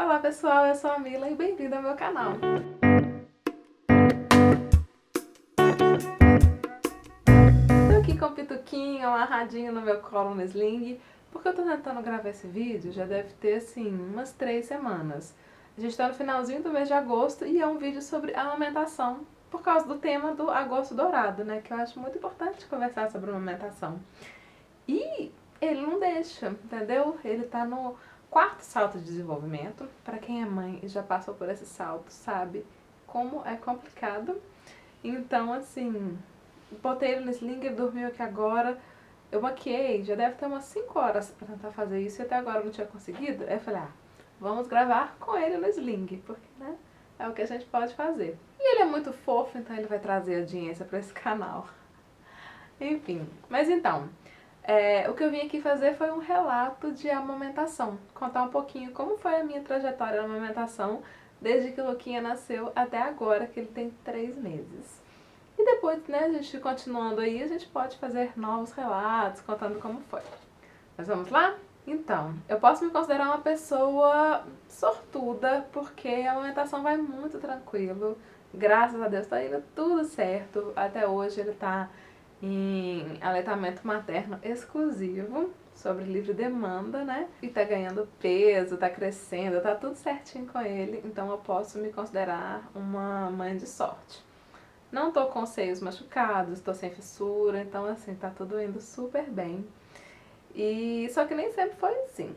Olá pessoal, eu sou a Mila e bem-vindo ao meu canal. Tô aqui com o Pituquinho amarradinho no meu colo no sling, porque eu tô tentando gravar esse vídeo, já deve ter assim umas 3 semanas. A gente tá no finalzinho do mês de agosto e é um vídeo sobre amamentação, por causa do tema do agosto dourado, né, que eu acho muito importante conversar sobre amamentação. E ele não deixa, entendeu? Ele tá no quarto salto de desenvolvimento. Para quem é mãe e já passou por esse salto, sabe como é complicado. Então, assim, botei ele no sling, ele dormiu aqui agora. Eu maquiei, já deve ter umas 5 horas pra tentar fazer isso e até agora eu não tinha conseguido. Aí eu falei, vamos gravar com ele no sling, porque, né, é o que a gente pode fazer. E ele é muito fofo, então ele vai trazer audiência pra esse canal. Enfim, mas então, o que eu vim aqui fazer foi um relato de amamentação. Contar um pouquinho como foi a minha trajetória na amamentação, desde que o Luquinha nasceu até agora, que ele tem 3 meses. E depois, né, a gente continuando aí, a gente pode fazer novos relatos, contando como foi. Mas vamos lá? Então, eu posso me considerar uma pessoa sortuda, porque a amamentação vai muito tranquilo. Graças a Deus tá indo tudo certo. Até hoje ele tá em aleitamento materno exclusivo, sobre livre demanda, né? E tá ganhando peso, tá crescendo, tá tudo certinho com ele, então eu posso me considerar uma mãe de sorte. Não tô com os seios machucados, tô sem fissura, então assim, tá tudo indo super bem. E só que nem sempre foi assim.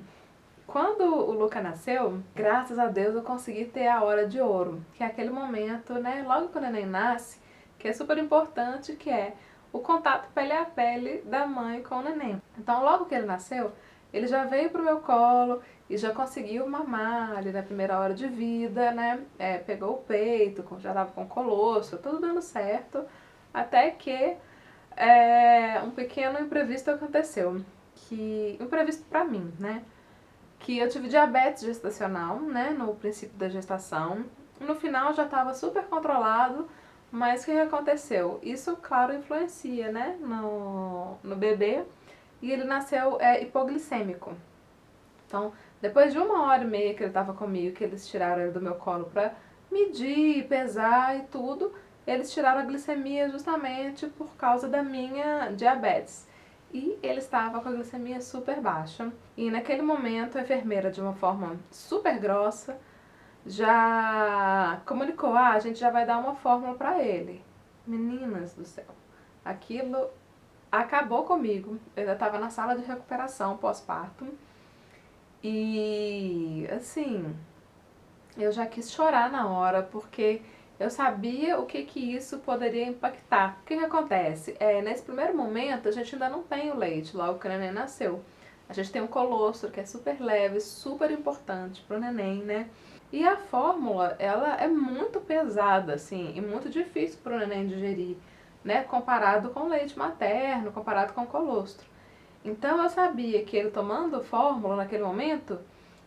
Quando o Luca nasceu, graças a Deus eu consegui ter a hora de ouro, que é aquele momento, né, logo que o neném nasce, que é super importante, que é o contato pele a pele da mãe com o neném. Então, logo que ele nasceu, ele já veio pro meu colo e já conseguiu mamar ali na primeira hora de vida, né, pegou o peito, já tava com colostro, tudo dando certo, até que um pequeno imprevisto aconteceu, que imprevisto pra mim, né, que eu tive diabetes gestacional, né, no princípio da gestação. No final já estava super controlado, mas o que aconteceu? Isso, claro, influencia, né, no bebê, e ele nasceu hipoglicêmico. Então, depois de 1 hora e meia que ele estava comigo, que eles tiraram ele do meu colo para medir, pesar e tudo, eles tiraram a glicemia justamente por causa da minha diabetes. E ele estava com a glicemia super baixa. E naquele momento a enfermeira, de uma forma super grossa, já comunicou, a gente já vai dar uma fórmula para ele. Meninas do céu, aquilo acabou comigo. Eu já estava na sala de recuperação pós-parto. E assim, eu já quis chorar na hora, porque eu sabia o que isso poderia impactar. O que acontece? Nesse primeiro momento, a gente ainda não tem o leite, logo que o neném nasceu. A gente tem um colostro, que é super leve, super importante pro neném, né? E a fórmula, ela é muito pesada, assim, e muito difícil pro neném digerir, né? Comparado com o leite materno, comparado com o colostro. Então eu sabia que ele tomando fórmula naquele momento,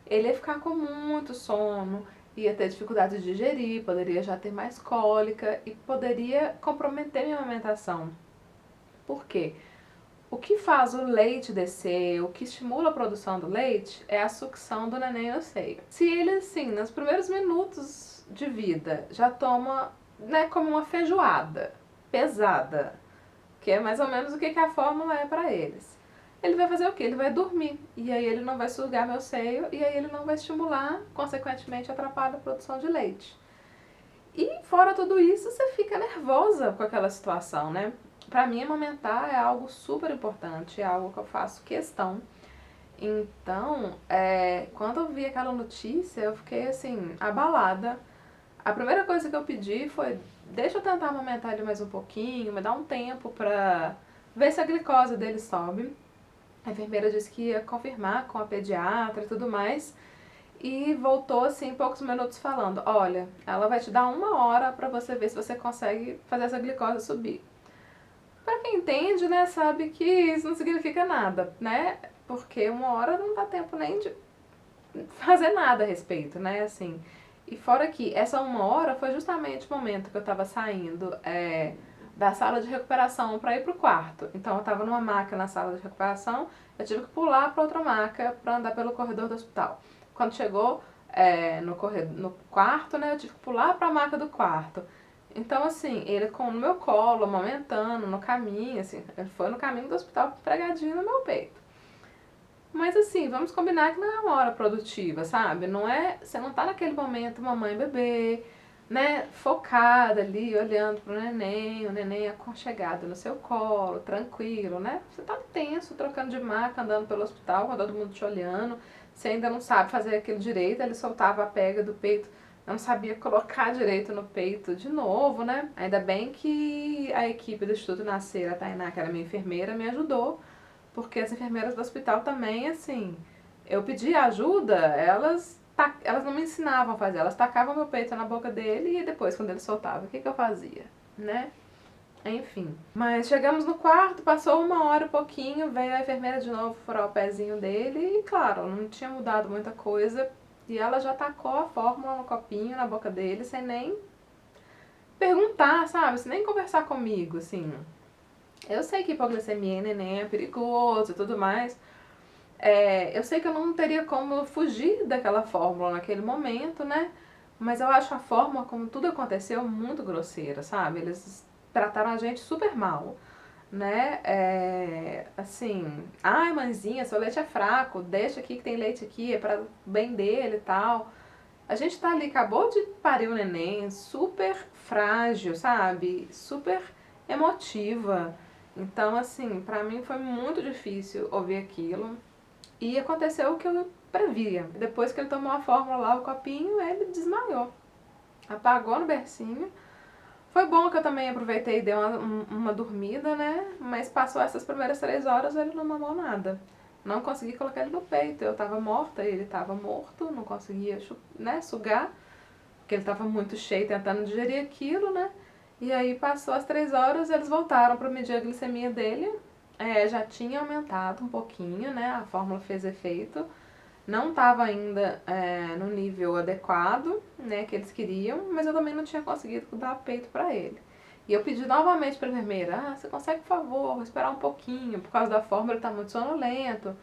ele ia ficar com muito sono, ia ter dificuldade de digerir, poderia já ter mais cólica e poderia comprometer minha amamentação. Por quê? O que faz o leite descer, o que estimula a produção do leite é a sucção do neném no seio. Se ele, assim, nos primeiros minutos de vida já toma, né, como uma feijoada pesada, que é mais ou menos o que a fórmula é para eles. Ele vai fazer o quê? Ele vai dormir. E aí ele não vai sugar meu seio e aí ele não vai estimular, consequentemente atrapalha a produção de leite. E fora tudo isso, você fica nervosa com aquela situação, né? Pra mim, amamentar é algo super importante, é algo que eu faço questão. Então, quando eu vi aquela notícia, eu fiquei assim, abalada. A primeira coisa que eu pedi foi, deixa eu tentar amamentar ele mais um pouquinho, me dá um tempo pra ver se a glicose dele sobe. A enfermeira disse que ia confirmar com a pediatra e tudo mais. E voltou assim, em poucos minutos falando, olha, ela vai te dar 1 hora pra você ver se você consegue fazer essa glicose subir. Pra quem entende, né, sabe que isso não significa nada, né? Porque 1 hora não dá tempo nem de fazer nada a respeito, né, assim. E fora que essa 1 hora foi justamente o momento que eu tava saindo da sala de recuperação para ir pro quarto. Então eu tava numa maca na sala de recuperação, eu tive que pular para outra maca para andar pelo corredor do hospital. Quando chegou no quarto, né? Eu tive que pular pra maca do quarto. Então, assim, ele no meu colo, amamentando, no caminho, assim, ele foi no caminho do hospital pregadinho no meu peito. Mas assim, vamos combinar que não é uma hora produtiva, sabe? Não é, você não tá naquele momento mamãe e bebê, né, focada ali, olhando pro neném, o neném aconchegado no seu colo, tranquilo, né? Você tá tenso, trocando de maca, andando pelo hospital, com todo mundo te olhando, você ainda não sabe fazer aquilo direito, ele soltava a pega do peito, não sabia colocar direito no peito de novo, né? Ainda bem que a equipe do Instituto Nascer, a Tainá, que era minha enfermeira, me ajudou, porque as enfermeiras do hospital também, assim, eu pedi ajuda, elas não me ensinavam a fazer, elas tacavam meu peito na boca dele e depois, quando ele soltava, o que eu fazia, né? Enfim. Mas chegamos no quarto, passou 1 hora e pouquinho, veio a enfermeira de novo furar o pezinho dele e, claro, não tinha mudado muita coisa. E ela já tacou a fórmula no copinho na boca dele, sem nem perguntar, sabe? Sem nem conversar comigo, assim. Eu sei que hipoglicemia em neném é perigoso e tudo mais. Eu sei que eu não teria como fugir daquela fórmula naquele momento, né? Mas eu acho a forma como tudo aconteceu muito grosseira, sabe? Eles trataram a gente super mal, né? Assim, ai mãezinha, seu leite é fraco, deixa aqui que tem leite aqui, é para bem dele e tal. A gente tá ali, acabou de parir o neném, super frágil, sabe? Super emotiva. Então, assim, pra mim foi muito difícil ouvir aquilo. E aconteceu o que eu previa. Depois que ele tomou a fórmula lá, o copinho, ele desmaiou. Apagou no bercinho. Foi bom que eu também aproveitei e dei uma dormida, né? Mas passou essas primeiras 3 horas, ele não mamou nada. Não consegui colocar ele no peito. Eu tava morta, ele tava morto, não conseguia, né, sugar, porque ele tava muito cheio tentando digerir aquilo, né? E aí passou as 3 horas, eles voltaram para medir a glicemia dele. Já tinha aumentado um pouquinho, né? A fórmula fez efeito. Não estava ainda no nível adequado, né, que eles queriam, mas eu também não tinha conseguido dar peito para ele. E eu pedi novamente para a enfermeira, você consegue, por favor, esperar um pouquinho, por causa da fórmula ele está muito sonolento,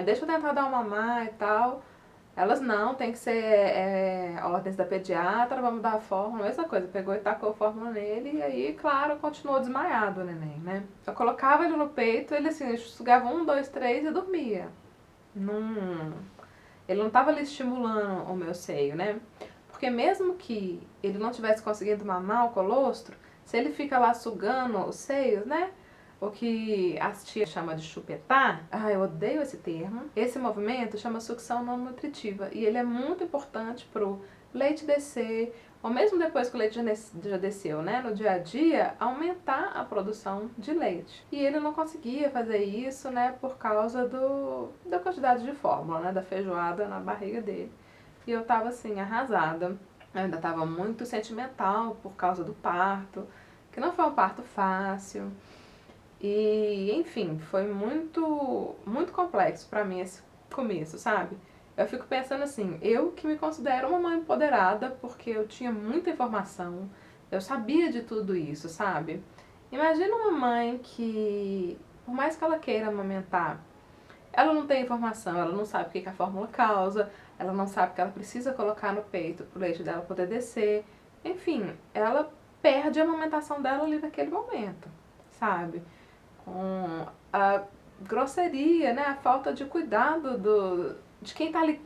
deixa eu tentar dar uma mamar e tal. Elas não, tem que ser ordens da pediatra, vamos dar a fórmula, mesma coisa, pegou e tacou a fórmula nele e aí, claro, continuou desmaiado o neném, né. Eu colocava ele no peito, ele assim, sugava 1, 2, 3 e dormia. Não, ele não estava ali estimulando o meu seio, né? Porque mesmo que ele não tivesse conseguindo mamar o colostro, se ele fica lá sugando os seios, né? O que as tias chamam de chupetar, eu odeio esse termo. Esse movimento chama sucção não nutritiva e ele é muito importante pro leite descer, ou mesmo depois que o leite já desceu, né, no dia a dia, aumentar a produção de leite. E ele não conseguia fazer isso, né, por causa da quantidade de fórmula, né, da feijoada na barriga dele. E eu tava assim, arrasada. Eu ainda tava muito sentimental por causa do parto, que não foi um parto fácil. E, enfim, foi muito, muito complexo pra mim esse começo, sabe? Eu fico pensando assim, eu que me considero uma mãe empoderada porque eu tinha muita informação, eu sabia de tudo isso, sabe? Imagina uma mãe que, por mais que ela queira amamentar, ela não tem informação, ela não sabe o que a fórmula causa, ela não sabe que ela precisa colocar no peito pro leite dela poder descer. Enfim, ela perde a amamentação dela ali naquele momento, sabe? Com a grosseria, né? A falta de cuidado de quem tá ali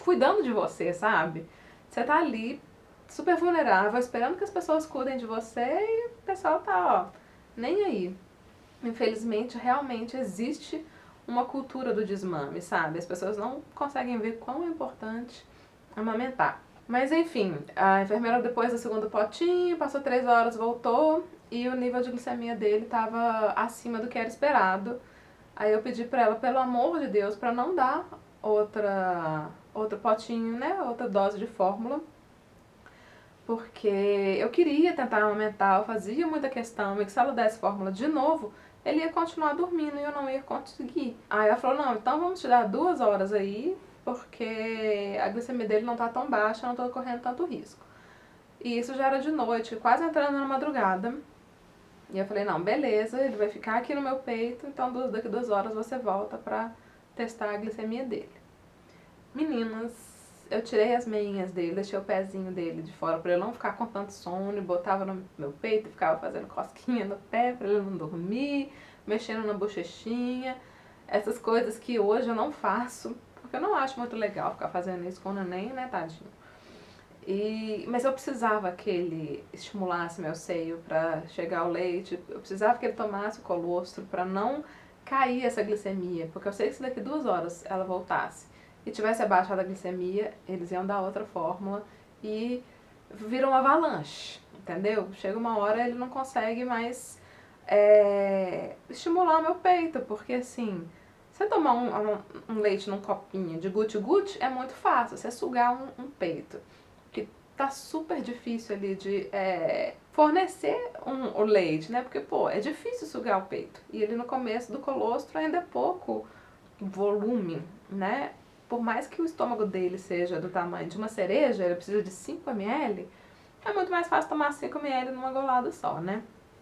cuidando de você, sabe? Você tá ali super vulnerável, esperando que as pessoas cuidem de você e o pessoal tá, ó, nem aí. Infelizmente, realmente existe uma cultura do desmame, sabe? As pessoas não conseguem ver quão é importante amamentar. Mas enfim, a enfermeira depois do segundo potinho, passou 3 horas, voltou e o nível de glicemia dele estava acima do que era esperado. Aí eu pedi pra ela, pelo amor de Deus, pra não dar outro potinho, né, outra dose de fórmula, porque eu queria tentar aumentar, eu fazia muita questão, e que se ela desse fórmula de novo, ele ia continuar dormindo e eu não ia conseguir. Aí ela falou, não, então vamos te dar 2 horas aí, porque a glicemia dele não tá tão baixa, eu não tô correndo tanto risco. E isso já era de noite, quase entrando na madrugada. E eu falei, não, beleza, ele vai ficar aqui no meu peito, então daqui 2 horas você volta pra testar a glicemia dele. Meninas, eu tirei as meinhas dele, deixei o pezinho dele de fora pra ele não ficar com tanto sono, botava no meu peito e ficava fazendo cosquinha no pé pra ele não dormir, mexendo na bochechinha, essas coisas que hoje eu não faço, porque eu não acho muito legal ficar fazendo isso com o neném, né, tadinho. Mas eu precisava que ele estimulasse meu seio para chegar ao leite, eu precisava que ele tomasse o colostro para não cair essa glicemia, porque eu sei que se daqui 2 horas ela voltasse e tivesse abaixado a glicemia, eles iam dar outra fórmula e vira uma avalanche, entendeu? Chega uma hora ele não consegue mais estimular o meu peito, porque assim, você tomar um leite num copinho de guti-guti é muito fácil, você sugar um peito que tá super difícil ali de fornecer o leite, né? Porque, pô, é difícil sugar o peito. E ele no começo do colostro ainda é pouco volume, né? Por mais que o estômago dele seja do tamanho de uma cereja, ele precisa de 5 ml, é muito mais fácil tomar 5 ml numa golada só, né?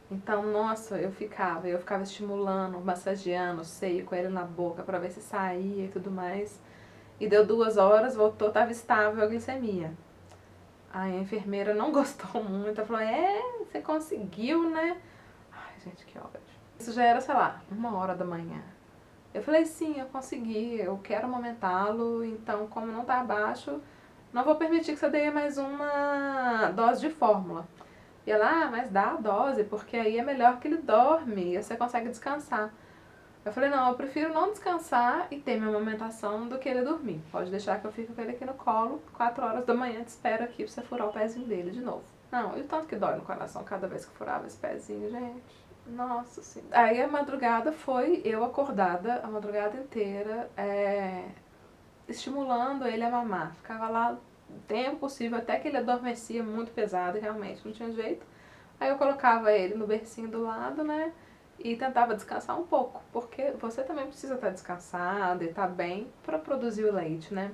Então, nossa, eu ficava estimulando, massageando o seio com ele na boca pra ver se saía e tudo mais. E deu 2 horas, voltou, tava estável a glicemia. Aí a enfermeira não gostou muito, ela falou, você conseguiu, né? Ai, gente, que ódio. Isso já era, sei lá, 1 hora da manhã. Eu falei, sim, eu consegui, eu quero amamentá-lo, então como não tá abaixo, não vou permitir que você dê mais uma dose de fórmula. E ela, mas dá a dose, porque aí é melhor que ele dorme e você consegue descansar. Eu falei, não, eu prefiro não descansar e ter minha amamentação do que ele dormir. Pode deixar que eu fico com ele aqui no colo, 4 horas da manhã, te espero aqui pra você furar o pezinho dele de novo. Não, e o tanto que dói no coração cada vez que furava esse pezinho, gente. Nossa senhora. Aí a madrugada foi eu acordada a madrugada inteira, estimulando ele a mamar. Ficava lá o tempo possível, até que ele adormecia muito pesado, realmente não tinha jeito. Aí eu colocava ele no bercinho do lado, né? E tentava descansar um pouco, porque você também precisa estar descansada e estar bem para produzir o leite, né?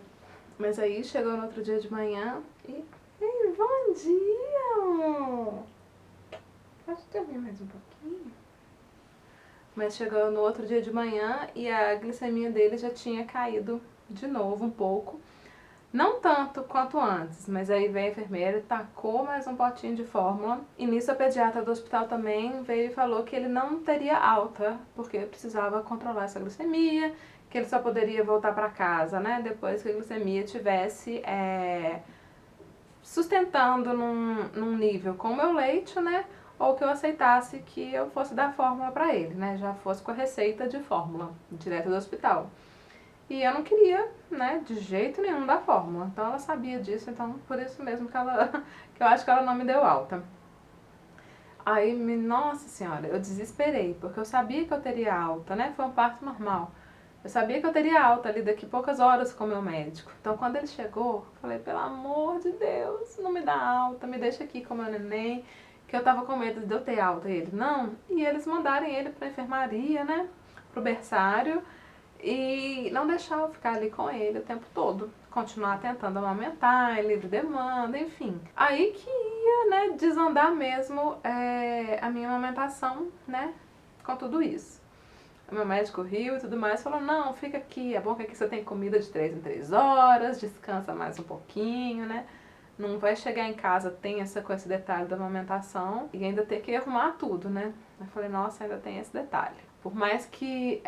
Mas aí chegou no outro dia de manhã e... Ei, bom dia, amor! Pode dormir mais um pouquinho? Mas chegou no outro dia de manhã e a glicemia dele já tinha caído de novo um pouco. Não tanto quanto antes, mas aí veio a enfermeira e tacou mais um potinho de fórmula. E nisso a pediatra do hospital também veio e falou que ele não teria alta, porque precisava controlar essa glicemia, que ele só poderia voltar para casa, né, depois que a glicemia estivesse sustentando num nível com o meu leite, né, ou que eu aceitasse que eu fosse dar fórmula para ele, né, já fosse com a receita de fórmula, direto do hospital. E eu não queria, né, de jeito nenhum dar fórmula. Então ela sabia disso, então por isso mesmo que que eu acho que ela não me deu alta. Aí, nossa senhora, eu desesperei, porque eu sabia que eu teria alta, né, foi um parto normal. Eu sabia que eu teria alta ali daqui poucas horas com o meu médico. Então quando ele chegou, eu falei, pelo amor de Deus, não me dá alta, me deixa aqui com o meu neném, que eu tava com medo de eu ter alta. E ele, não. E eles mandarem ele pra enfermaria, né, pro berçário, e não deixar eu ficar ali com ele o tempo todo. Continuar tentando amamentar, em livre demanda, enfim. Aí que ia, né, desandar mesmo a minha amamentação, né, com tudo isso. O meu médico riu e tudo mais, falou, não, fica aqui, é bom que aqui você tem comida de 3 em 3 horas, descansa mais um pouquinho, né. Não vai chegar em casa tensa com esse detalhe da amamentação e ainda ter que arrumar tudo, né. Eu falei, nossa, ainda tem esse detalhe. Por mais que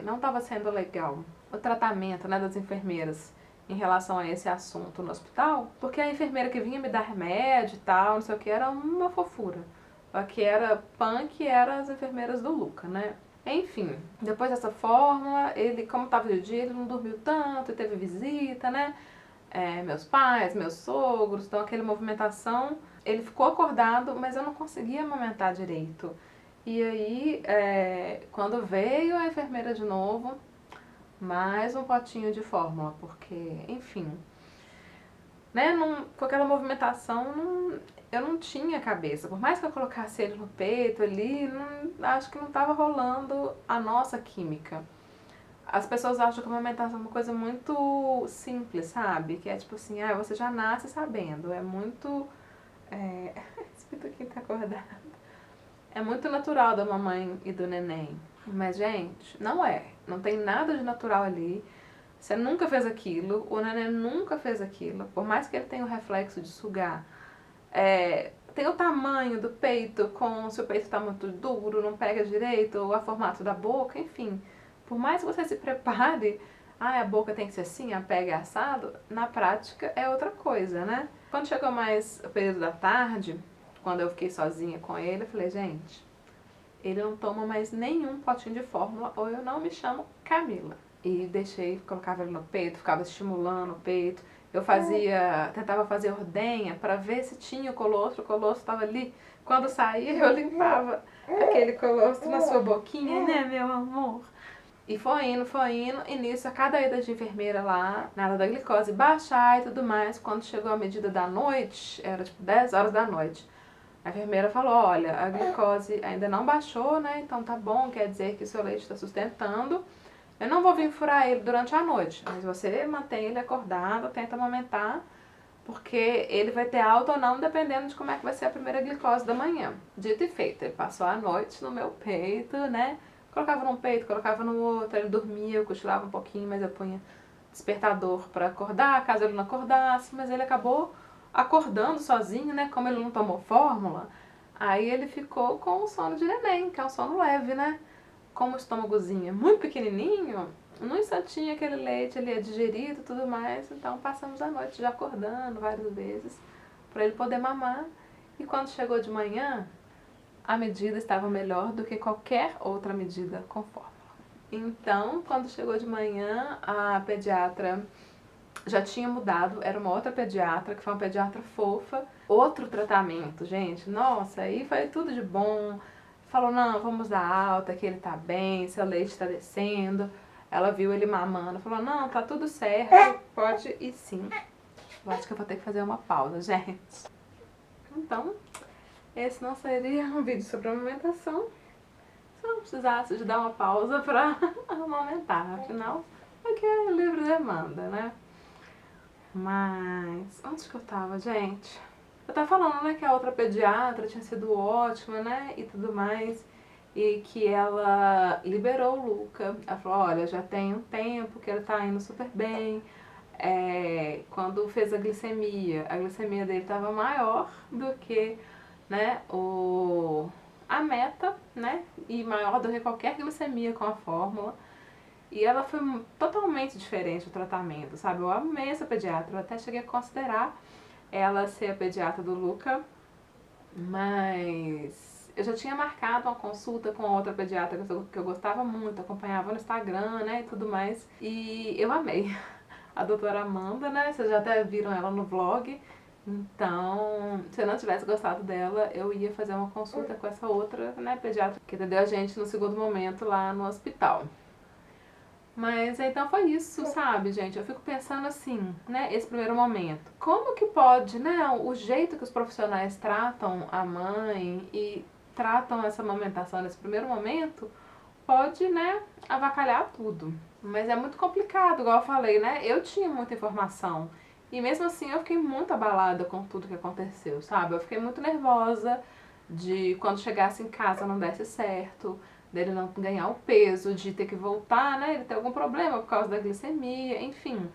não estava sendo legal o tratamento, né, das enfermeiras em relação a esse assunto no hospital, porque a enfermeira que vinha me dar remédio e tal, não sei o que, era uma fofura. A que era punk eram as enfermeiras do Luca, né? Enfim, depois dessa fórmula, ele, como estava de dia, ele não dormiu tanto, teve visita, né? Meus pais, meus sogros, então aquela movimentação, ele ficou acordado, mas eu não conseguia amamentar direito. E aí, quando veio a enfermeira de novo, mais um potinho de fórmula, porque, enfim, né, com aquela movimentação, eu não tinha cabeça. Por mais que eu colocasse ele no peito ali, acho que não estava rolando a nossa química. As pessoas acham que a amamentação é uma coisa muito simples, sabe? Que é tipo assim, você já nasce sabendo. É muito... Esse pituquinho tá acordado. É muito natural da mamãe e do neném. Mas, gente, não é. Não tem nada de natural ali. Você nunca fez aquilo, o neném nunca fez aquilo, por mais que ele tenha o reflexo de sugar, tem o tamanho do peito, se o peito está muito duro, não pega direito, ou o formato da boca, enfim. Por mais que você se prepare, a boca tem que ser assim, a pega é assado, na prática é outra coisa, né? Quando chegou mais o período da tarde, quando eu fiquei sozinha com ele, eu falei, gente, ele não toma mais nenhum potinho de fórmula ou eu não me chamo Camila. E colocava ele no peito, ficava estimulando o peito. Eu tentava fazer ordenha para ver se tinha o colostro estava ali. Quando saía, eu limpava aquele colostro na sua boquinha, né, meu amor? E foi indo, e nisso, a cada ida de enfermeira lá, nada da glicose baixar e tudo mais, quando chegou a medida da noite, era tipo 10 horas da noite, a enfermeira falou, olha, a glicose ainda não baixou, né, então tá bom, quer dizer que o seu leite está sustentando, eu não vou vir furar ele durante a noite, mas você mantém ele acordado, tenta amamentar, porque ele vai ter alta ou não, dependendo de como é que vai ser a primeira glicose da manhã. Dito e feito, ele passou a noite no meu peito, né, colocava num peito, colocava no outro, ele dormia, eu cochilava um pouquinho, mas eu punha despertador para acordar, caso ele não acordasse, mas ele acabou acordando sozinho, né, como ele não tomou fórmula, aí ele ficou com o sono de neném, que é um sono leve, né, como o estômagozinho é muito pequenininho, num instantinho aquele leite ele é digerido e tudo mais, então passamos a noite já acordando várias vezes para ele poder mamar, e quando chegou de manhã, a medida estava melhor do que qualquer outra medida com fórmula. Então, quando chegou de manhã, a pediatra já tinha mudado, era uma outra pediatra, que foi uma pediatra fofa. Outro tratamento, gente, nossa, aí foi tudo de bom. Falou, não, vamos dar alta, que ele tá bem, seu leite tá descendo. Ela viu ele mamando, falou, não, tá tudo certo, pode ir sim. Eu acho que eu vou ter que fazer uma pausa, gente. Então, esse não seria um vídeo sobre amamentação se eu não precisasse de dar uma pausa pra amamentar. Afinal, aqui é livre demanda, né? Mas, onde que eu tava, gente? Eu tava falando, né, que a outra pediatra tinha sido ótima, né, e tudo mais. E que ela liberou o Luca. Ela falou, olha, já tem um tempo que ele tá indo super bem. Quando fez a glicemia dele estava maior do que, né, a meta, né, e maior do que qualquer glicemia com a fórmula. E ela foi totalmente diferente o tratamento, sabe? Eu amei essa pediatra, eu até cheguei a considerar ela ser a pediatra do Luca, mas eu já tinha marcado uma consulta com outra pediatra que eu gostava muito, acompanhava no Instagram, né, e tudo mais, e eu amei. A doutora Amanda, né, vocês já até viram ela no vlog, então, se eu não tivesse gostado dela, eu ia fazer uma consulta com essa outra, né, pediatra, que atendeu a gente no segundo momento lá no hospital. Mas então foi isso, sabe, gente? Eu fico pensando assim, né, esse primeiro momento. Como que pode, né, o jeito que os profissionais tratam a mãe e tratam essa amamentação nesse primeiro momento, pode, né, avacalhar tudo. Mas é muito complicado, igual eu falei, né? Eu tinha muita informação. E mesmo assim eu fiquei muito abalada com tudo que aconteceu, sabe? Eu fiquei muito nervosa de quando chegasse em casa não desse certo, dele não ganhar o peso, de ter que voltar, né? Ele ter algum problema por causa da glicemia, enfim.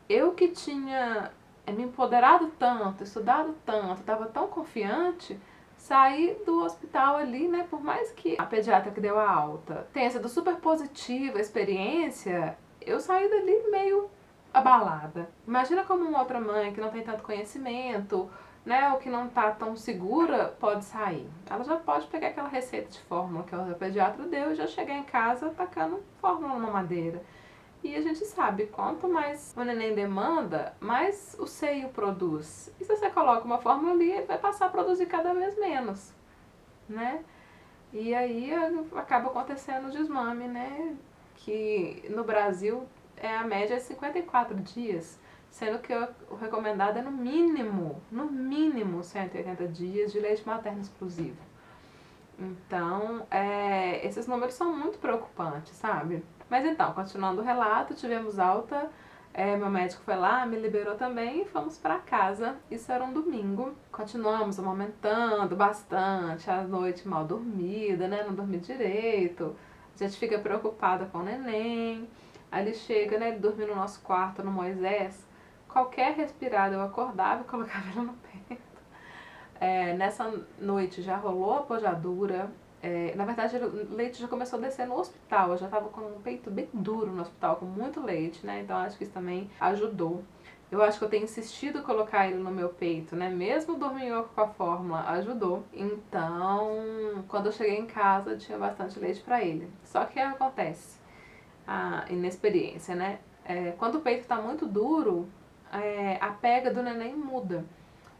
Eu que tinha me empoderado tanto, estudado tanto, estava tão confiante, saí do hospital ali, né? Por mais que a pediatra que deu a alta tenha sido super positiva a experiência, eu saí dali meio abalada. Imagina como uma outra mãe que não tem tanto conhecimento, né, ou que não tá tão segura, pode sair. Ela já pode pegar aquela receita de fórmula que o pediatra deu e já chegar em casa tacando fórmula na mamadeira. E a gente sabe, quanto mais o neném demanda, mais o seio produz. E se você coloca uma fórmula ali, ele vai passar a produzir cada vez menos, né? E aí acaba acontecendo o desmame, né? Que no Brasil a média é 54 dias, sendo que o recomendado é no mínimo 180 dias de leite materno exclusivo. Então, esses números são muito preocupantes, sabe? Mas então, continuando o relato, tivemos alta, meu médico foi lá, me liberou também e fomos para casa. Isso era um domingo. Continuamos amamentando bastante, a noite mal dormida, né? Não dormi direito. A gente fica preocupada com o neném. Aí ele chega, né, ele dormiu no nosso quarto, no Moisés, qualquer respirada eu acordava e colocava ele no peito. Nessa noite já rolou a pojadura. Na verdade, o leite já começou a descer no hospital. Eu já estava com um peito bem duro no hospital, com muito leite, né? Então acho que isso também ajudou. Eu acho que eu tenho insistido em colocar ele no meu peito, né? Mesmo dorminhoco com a fórmula, ajudou. Então, quando eu cheguei em casa, tinha bastante leite para ele. Só que o que acontece? A inexperiência, né? Quando o peito está muito duro, a pega do neném muda.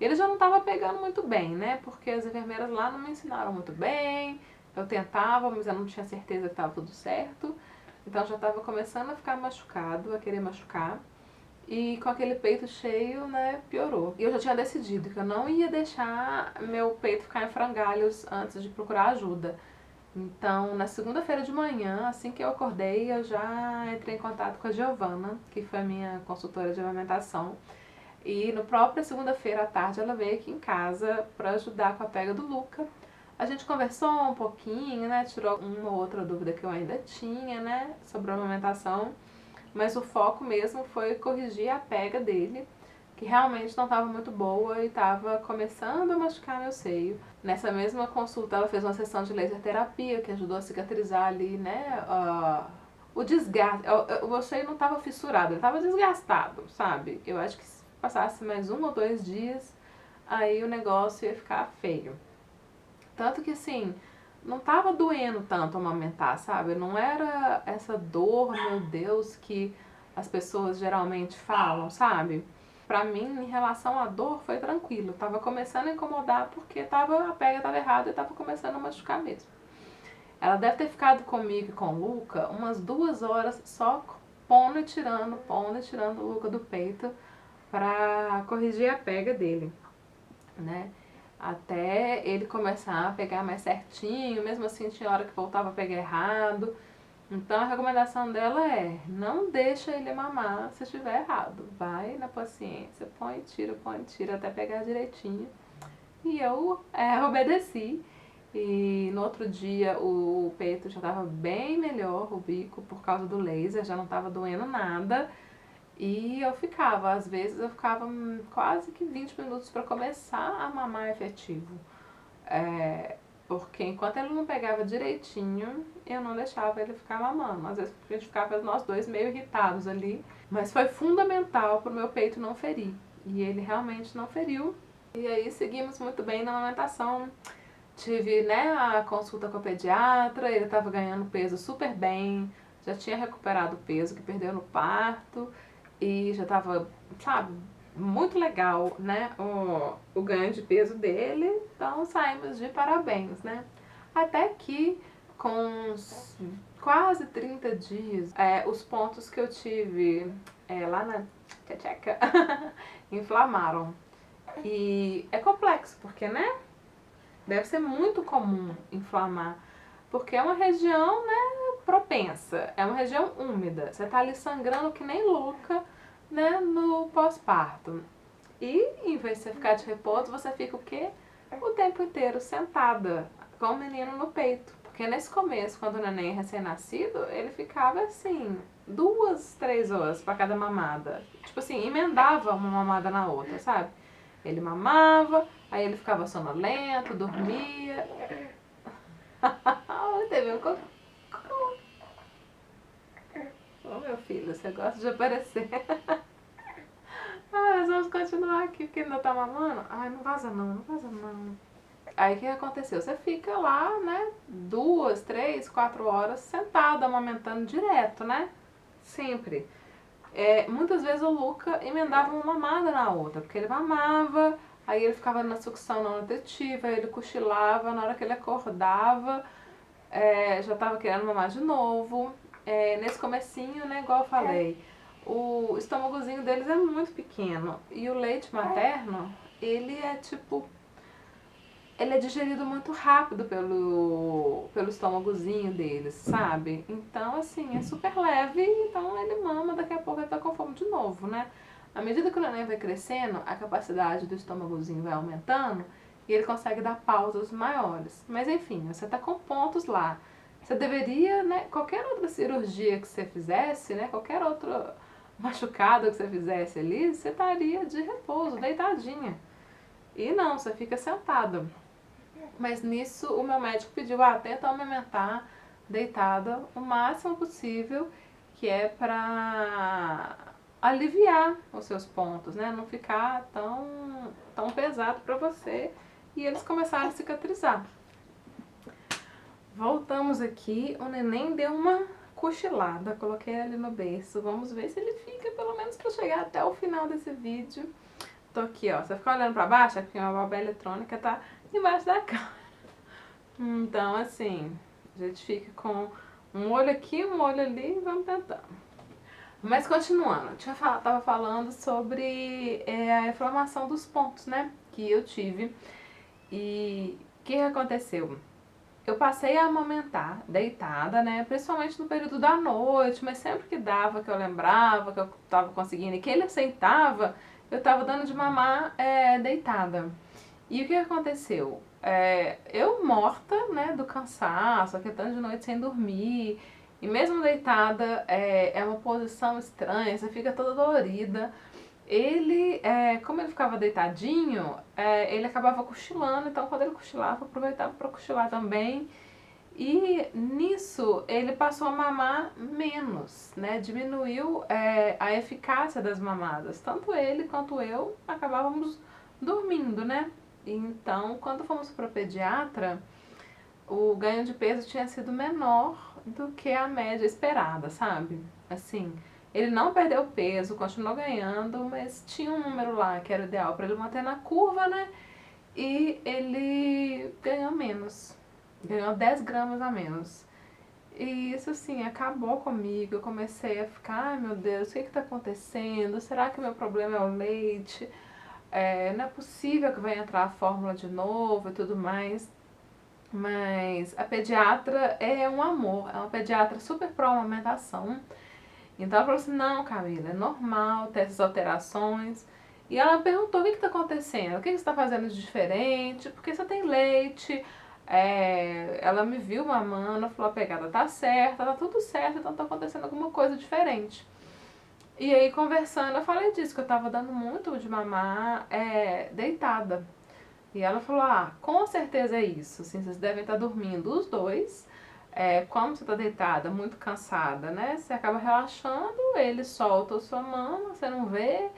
Ele já não estava pegando muito bem, né? Porque as enfermeiras lá não me ensinaram muito bem. Eu tentava, mas eu não tinha certeza que estava tudo certo. Então já estava começando a ficar machucado, a querer machucar. E com aquele peito cheio, né, piorou. E eu já tinha decidido que eu não ia deixar meu peito ficar em frangalhos antes de procurar ajuda. Então, na segunda-feira de manhã, assim que eu acordei, eu já entrei em contato com a Giovana, que foi a minha consultora de amamentação. E no próprio segunda-feira à tarde ela veio aqui em casa para ajudar com a pega do Luca. A gente conversou um pouquinho, né? Tirou uma ou outra dúvida que eu ainda tinha, né? Sobre a amamentação. Mas o foco mesmo foi corrigir a pega dele, que realmente não estava muito boa e estava começando a machucar meu seio. Nessa mesma consulta ela fez uma sessão de laser terapia que ajudou a cicatrizar ali, né? O desgaste. O seio não estava fissurado, ele estava desgastado, sabe? Eu acho que se passasse mais 1 ou 2 dias, aí o negócio ia ficar feio. Tanto que assim, não tava doendo tanto amamentar, sabe? Não era essa dor, meu Deus, que as pessoas geralmente falam, sabe? Pra mim, em relação à dor, foi tranquilo. Tava começando a incomodar porque a pega tava errada e tava começando a machucar mesmo. Ela deve ter ficado comigo e com o Luca umas 2 horas só pondo e tirando o Luca do peito pra corrigir a pega dele, né? Até ele começar a pegar mais certinho, mesmo assim tinha hora que voltava a pegar errado. Então a recomendação dela é, não deixa ele mamar se estiver errado. Vai na paciência, põe e tira até pegar direitinho. E eu obedeci. E no outro dia o peito já estava bem melhor, o bico, por causa do laser, já não estava doendo nada. E eu ficava, às vezes eu ficava quase que 20 minutos para começar a mamar efetivo. Porque enquanto ele não pegava direitinho, eu não deixava ele ficar mamando. Às vezes a gente ficava nós dois meio irritados ali. Mas foi fundamental para o meu peito não ferir. E ele realmente não feriu. E aí seguimos muito bem na amamentação. Tive, né, a consulta com a pediatra, ele estava ganhando peso super bem, já tinha recuperado o peso que perdeu no parto e já estava, sabe, muito legal, né, o ganho de peso dele, então saímos de parabéns, né. Até que com uns quase 30 dias, os pontos que eu tive lá na tcheca inflamaram. E é complexo, porque, né, deve ser muito comum inflamar, porque é uma região, né, propensa, é uma região úmida. Você tá ali sangrando que nem louca, né, no pós-parto. E em vez de você ficar de repouso, você fica o quê? O tempo inteiro sentada, com o menino no peito. Porque nesse começo, quando o neném é recém-nascido, ele ficava assim, 2, 3 horas para cada mamada. Tipo assim, emendava uma mamada na outra, sabe? Ele mamava, aí ele ficava sonolento, dormia. Teve um cocô. Ô meu filho, você gosta de aparecer. Nós vamos continuar aqui porque ainda tá mamando. Ai, não vaza não, não vaza não. Aí o que aconteceu? Você fica lá, né, 2, 3, 4 horas sentada, amamentando direto, né? Sempre. Muitas vezes o Luca emendava uma mamada na outra, porque ele mamava, aí ele ficava na sucção não nutritiva, ele cochilava, na hora que ele acordava, já estava querendo mamar de novo. Nesse comecinho, né, igual eu falei, o estômagozinho deles é muito pequeno e o leite materno, ele é tipo... Ele é digerido muito rápido pelo estômagozinho deles, sabe? Então, assim, é super leve, então ele mama, daqui a pouco ele tá com fome de novo, né? À medida que o neném vai crescendo, a capacidade do estômagozinho vai aumentando e ele consegue dar pausas maiores. Mas enfim, você tá com pontos lá. Você deveria, né, qualquer outra cirurgia que você fizesse, né, qualquer outro machucado que você fizesse ali, você estaria de repouso, deitadinha. E não, você fica sentado. Mas nisso o meu médico pediu, tenta amamentar deitada o máximo possível, que é pra aliviar os seus pontos, né? Não ficar tão pesado pra você. E eles começaram a cicatrizar. Voltamos aqui, o neném deu uma cochilada, coloquei ele no berço. Vamos ver se ele fica, pelo menos pra chegar até o final desse vídeo. Tô aqui, ó. Você ficar olhando pra baixo, aqui a babá eletrônica tá embaixo da cama. Então, assim, a gente fica com um olho aqui, um olho ali e vamos tentando. Mas continuando, tava falando sobre a inflamação dos pontos, né? Que eu tive. E o que aconteceu? Eu passei a amamentar deitada, né? Principalmente no período da noite, mas sempre que dava, que eu lembrava, que eu tava conseguindo e que ele aceitava, eu tava dando de mamar deitada. E o que aconteceu? Eu morta, né, do cansaço, aquele tanto de noite sem dormir, e mesmo deitada é uma posição estranha, você fica toda dolorida. Ele, como ele ficava deitadinho, ele acabava cochilando, então quando ele cochilava, eu aproveitava para cochilar também. E nisso ele passou a mamar menos, né? Diminuiu a eficácia das mamadas. Tanto ele quanto eu acabávamos dormindo, né? Então, quando fomos para o pediatra, o ganho de peso tinha sido menor do que a média esperada, sabe? Assim, ele não perdeu peso, continuou ganhando, mas tinha um número lá que era o ideal para ele manter na curva, né? E ele ganhou menos, ganhou 10 gramas a menos. E isso, assim, acabou comigo. Eu comecei a ficar, ai meu Deus, o que está acontecendo? Será que o meu problema é o leite? Não é possível que vai entrar a fórmula de novo e tudo mais. Mas a pediatra é um amor, é uma pediatra super pró-amamentação. Então ela falou assim, não, Camila, é normal ter essas alterações. E ela perguntou, o que está acontecendo? O que você está fazendo de diferente? Porque você tem leite. Ela me viu mamando, falou, a pegada tá certa, tá tudo certo, então tá acontecendo alguma coisa diferente. E aí, conversando, eu falei disso, que eu tava dando muito de mamar deitada. E ela falou, com certeza é isso, assim, vocês devem estar dormindo os dois. Como você tá deitada, muito cansada, né? Você acaba relaxando, ele solta a sua mama, você não vê,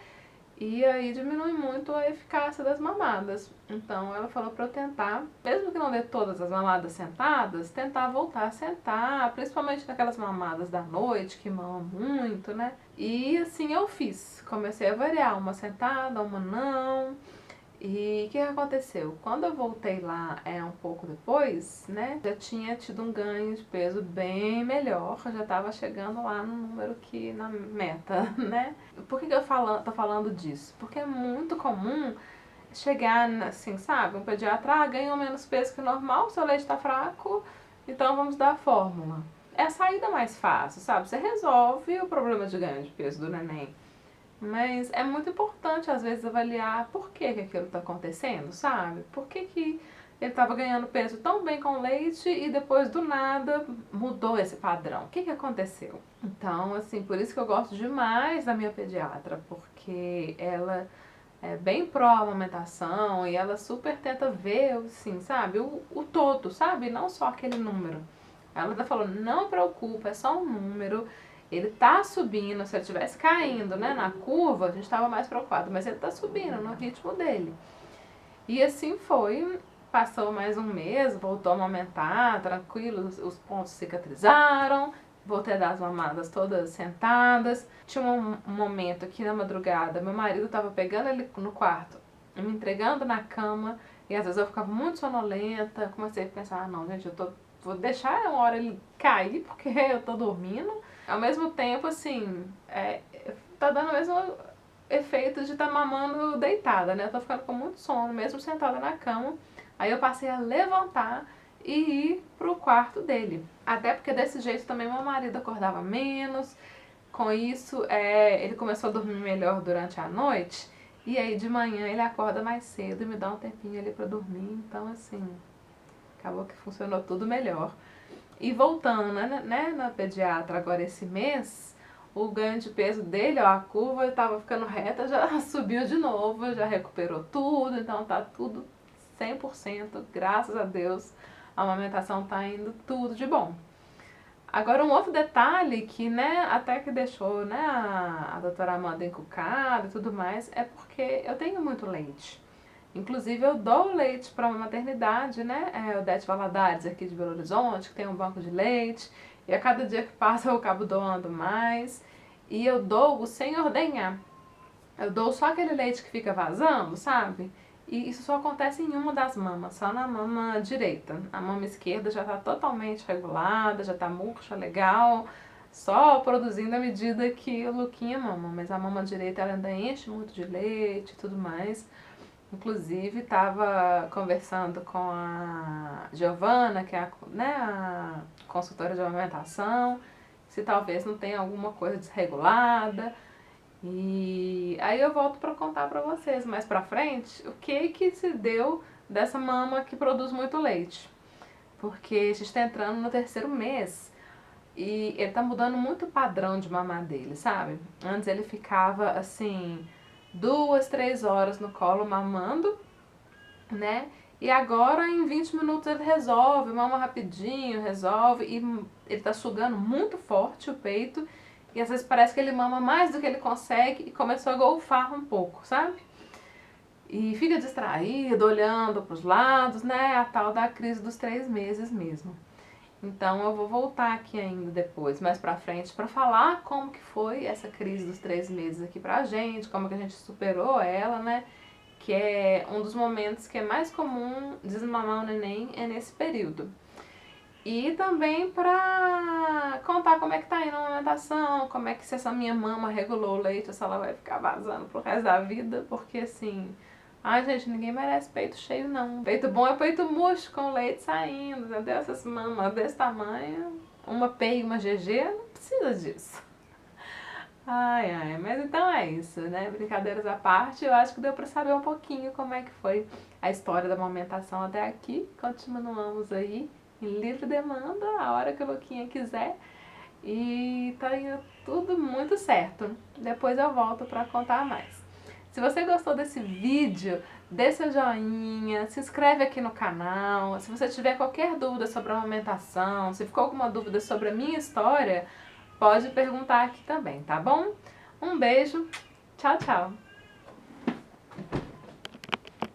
e aí diminui muito a eficácia das mamadas. Então ela falou pra eu tentar, mesmo que não dê todas as mamadas sentadas, tentar voltar a sentar, principalmente naquelas mamadas da noite, que mamam muito, né? E assim eu fiz, comecei a variar, uma sentada, uma não. E o que aconteceu? Quando eu voltei lá um pouco depois, né, já tinha tido um ganho de peso bem melhor, já estava chegando lá no número que na meta, né? Por que eu tô falando disso? Porque é muito comum chegar assim, sabe, um pediatra, ganhou menos peso que o normal, seu leite está fraco, então vamos dar a fórmula. É a saída mais fácil, sabe? Você resolve o problema de ganho de peso do neném. Mas é muito importante, às vezes, avaliar por que aquilo está acontecendo, sabe? Por que ele estava ganhando peso tão bem com leite e depois, do nada, mudou esse padrão? O que aconteceu? Então, assim, por isso que eu gosto demais da minha pediatra, porque ela é bem pró-amamentação e ela super tenta ver, assim, sabe? O todo, sabe? Não só aquele número. Ela tá falando, não preocupa, é só um número. Ele tá subindo, se ele estivesse caindo, né, na curva, a gente estava mais preocupado, mas ele tá subindo no ritmo dele. E assim foi, passou mais um mês, voltou a amamentar, tranquilo, os pontos cicatrizaram, voltei a dar as mamadas todas sentadas. Tinha um momento aqui na madrugada, meu marido estava pegando ele no quarto, me entregando na cama, e às vezes eu ficava muito sonolenta, comecei a pensar, não, gente, vou deixar uma hora ele cair, porque eu tô dormindo. Ao mesmo tempo, assim, tá dando o mesmo efeito de estar mamando deitada, né? Eu tô ficando com muito sono, mesmo sentada na cama. Aí eu passei a levantar e ir pro quarto dele. Até porque desse jeito também meu marido acordava menos. Com isso, ele começou a dormir melhor durante a noite. E aí de manhã ele acorda mais cedo e me dá um tempinho ali pra dormir. Então, assim, acabou que funcionou tudo melhor. E voltando, né, na pediatra agora esse mês, o ganho de peso dele, ó, a curva estava ficando reta, já subiu de novo, já recuperou tudo, então tá tudo 100%, graças a Deus, a amamentação tá indo tudo de bom. Agora um outro detalhe que, né, até que deixou, né, a doutora Amanda encucada e tudo mais, é porque eu tenho muito leite. Inclusive eu dou leite para uma maternidade, né, o Det Valadares aqui de Belo Horizonte, que tem um banco de leite, e a cada dia que passa eu acabo doando mais, e eu dou sem ordenhar. Eu dou só aquele leite que fica vazando, sabe? E isso só acontece em uma das mamas, só na mama direita. A mama esquerda já está totalmente regulada, já está murcha, legal, só produzindo à medida que o Luquinha mama. Mas a mama direita ela ainda enche muito de leite e tudo mais. Inclusive, estava conversando com a Giovana, que é a consultora de amamentação, se talvez não tenha alguma coisa desregulada. E aí eu volto para contar para vocês mais para frente o que se deu dessa mama que produz muito leite. Porque a gente está entrando no terceiro mês e ele tá mudando muito o padrão de mamar dele, sabe? Antes ele ficava assim 2, 3 horas no colo mamando, né? E agora em 20 minutos ele resolve, mama rapidinho, resolve e ele tá sugando muito forte o peito e às vezes parece que ele mama mais do que ele consegue e começou a golfar um pouco, sabe? E fica distraído, olhando pros lados, né? A tal da crise dos 3 meses mesmo. Então eu vou voltar aqui ainda depois, mais pra frente, pra falar como que foi essa crise dos 3 meses aqui pra gente, como que a gente superou ela, né? Que é um dos momentos que é mais comum desmamar o neném é nesse período. E também pra contar como é que tá indo a amamentação, como é que se essa minha mama regulou o leite, se ela vai ficar vazando pro resto da vida, porque assim... Ai, gente, ninguém merece peito cheio, não. Peito bom é peito murcho, com leite saindo, entendeu? Essas mamas desse tamanho, uma P e uma GG, não precisa disso. Ai, ai, mas então é isso, né? Brincadeiras à parte, eu acho que deu pra saber um pouquinho como é que foi a história da amamentação até aqui. Continuamos aí em livre demanda, a hora que o Luquinha quiser. E tá indo tudo muito certo. Depois eu volto pra contar mais. Se você gostou desse vídeo, dê seu joinha, se inscreve aqui no canal. Se você tiver qualquer dúvida sobre a amamentação, se ficou alguma dúvida sobre a minha história, pode perguntar aqui também, tá bom? Um beijo, tchau, tchau!